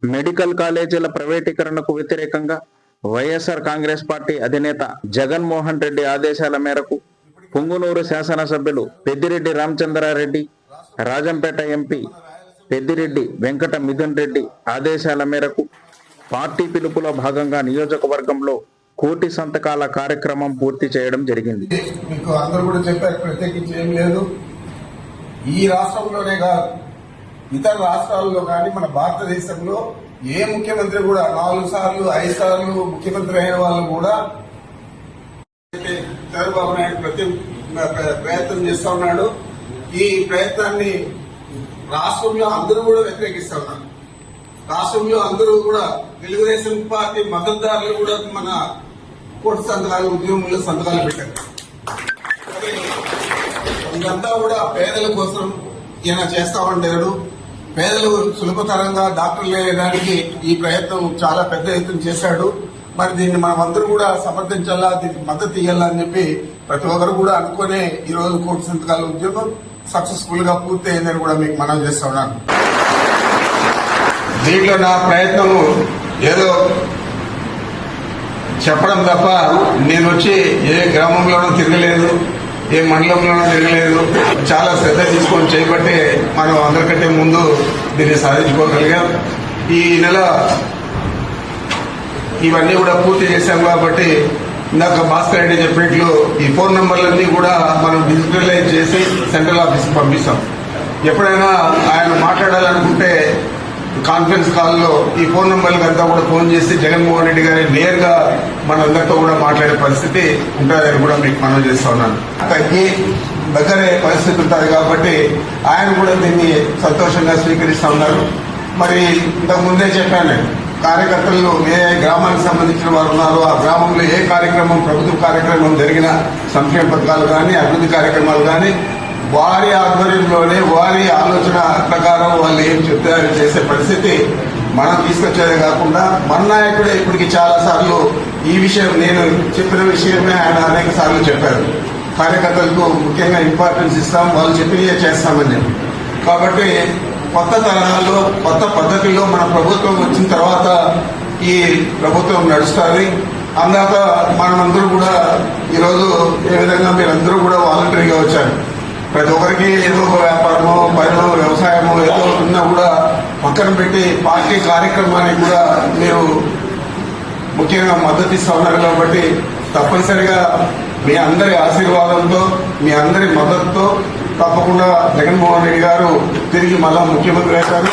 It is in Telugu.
మెడికల్ కాలేజీల ప్రైవేటీకరణకు వ్యతిరేకంగా వైఎస్ఆర్ కాంగ్రెస్ పార్టీ అధినేత జగన్మోహన్ రెడ్డి ఆదేశాల మేరకు పుంగునూరు శాసనసభ్యులు పెద్దిరెడ్డి రామచంద్రారెడ్డి, రాజంపేట ఎంపీ పెద్దిరెడ్డి వెంకట మిథున్ రెడ్డి ఆదేశాల మేరకు పార్టీ పిలుపులో భాగంగా నియోజకవర్గంలో 1,00,00,000 సంతకాల కార్యక్రమం పూర్తి చేయడం జరిగింది. మీకు అందరూ కూడా చెప్పారు, ప్రత్యేకించి ఏం లేదు. ఈ రాష్ట్రంలోనే కాదు, ఇతర రాష్ట్రాల్లో కానీ మన భారతదేశంలో ఏ ముఖ్యమంత్రి కూడా 4 సార్లు 5 సార్లు ముఖ్యమంత్రి అయిన వాళ్ళు కూడా చంద్రబాబు నాయుడు ప్రయత్నం చేస్తా ఉన్నాడు. ఈ ప్రయత్నాన్ని రాష్ట్రంలో అందరూ కూడా వ్యతిరేకిస్తా ఉన్నారు. రాష్ట్రంలో అందరూ కూడా తెలుగుదేశం పార్టీ మద్దతుదారులు కూడా మన కోటి సంతకాలు ఉద్యమంలో సంతకాలు పెట్టారు. ఇదంతా కూడా పేదల కోసం ఈయన చేస్తా ఉంటాడు. పేదలు సులభతరంగా డాక్టర్లు వేయడానికి ఈ ప్రయత్నం చాలా పెద్ద ఎత్తున చేశాడు. మరి దీన్ని మనం అందరూ కూడా సమర్థించాలా, దీనికి మద్దతు ఇవ్వాలా అని చెప్పి ప్రతి ఒక్కరు కూడా అనుకునే ఈ రోజు 1,00,00,000 సంతకాల ఉద్యమం సక్సెస్ఫుల్ గా పూర్తి అయిందని కూడా మీకు మనవి చేస్తా ఉన్నాను. దీంట్లో నా ప్రయత్నం ఏదో చెప్పడం తప్ప నేను వచ్చి ఏ గ్రామంలోనూ తిరగలేదు, ఏ మండలంలోనూ తిరగలేదు. చాలా శ్రద్ధ తీసుకొని చేయబట్టే మనం అందరికంటే ముందు దీన్ని సాధించుకోగలిగాం. ఈ నెల ఇవన్నీ కూడా పూర్తి చేశాం కాబట్టి ఇందాక భాస్కర్ రెడ్డి చెప్పినట్లు ఈ ఫోన్ నంబర్లన్నీ కూడా మనం డిజిటలైజ్ చేసి సెంట్రల్ ఆఫీస్కి పంపిస్తాం. ఎప్పుడైనా ఆయన మాట్లాడాలనుకుంటే కాన్ఫరెన్స్ కాల్లో ఈ ఫోన్ నంబర్లకు అంతా కూడా ఫోన్ చేసి జగన్మోహన్ రెడ్డి గారి నేరుగా మనందరితో కూడా మాట్లాడే పరిస్థితి ఉంటుందని కూడా మీకు మనవి చేస్తా ఉన్నాను. తగ్గి దగ్గరే పరిస్థితి ఉంటుంది కాబట్టి ఆయన కూడా దీన్ని సంతోషంగా స్వీకరిస్తా ఉన్నారు. మరి ఇంతకు ముందే చెప్పాను, కార్యకర్తలు ఏ గ్రామానికి సంబంధించిన వారు ఉన్నారో ఆ గ్రామంలో ఏ కార్యక్రమం, ప్రభుత్వ కార్యక్రమం జరిగిన సంక్షేమ పథకాలు కానీ అభివృద్ధి కార్యక్రమాలు కానీ వారి ఆధ్వర్యంలోనే వారి ఆలోచన ప్రకారం వాళ్ళు ఏం చెప్తే అది చేసే పరిస్థితి మనం తీసుకొచ్చేదే కాకుండా మన నాయకుడే ఇప్పటికి చాలా సార్లు ఈ విషయం, నేను చెప్పిన విషయమే ఆయన అనేక సార్లు చెప్పారు. కార్యకర్తలకు ముఖ్యంగా ఇంపార్టెన్స్ ఇస్తాం, వాళ్ళు చెప్పినవే చేస్తామని చెప్పి. కాబట్టి కొత్త తరహాలో కొత్త పద్ధతిలో మన ప్రభుత్వం వచ్చిన తర్వాత ఈ ప్రభుత్వం నడుస్తుంది. అందాక మనమందరూ కూడా ఈరోజు ఏ విధంగా మీరందరూ కూడా వాలంటరీగా వచ్చారు. ప్రతి ఒక్కరికి ఏదో ఒక వ్యాపారమో పైన వ్యవసాయమో ఏదో ఉన్నా కూడా పక్కన పెట్టి పార్టీ కార్యక్రమానికి కూడా మీరు ముఖ్యంగా మద్దతు ఇస్తా ఉన్నారు. కాబట్టి తప్పనిసరిగా మీ అందరి ఆశీర్వాదంతో, మీ అందరి మద్దతుతో తప్పకుండా జగన్మోహన్ రెడ్డి గారు తిరిగి మళ్ళా ముఖ్యమంత్రి అవుతారు.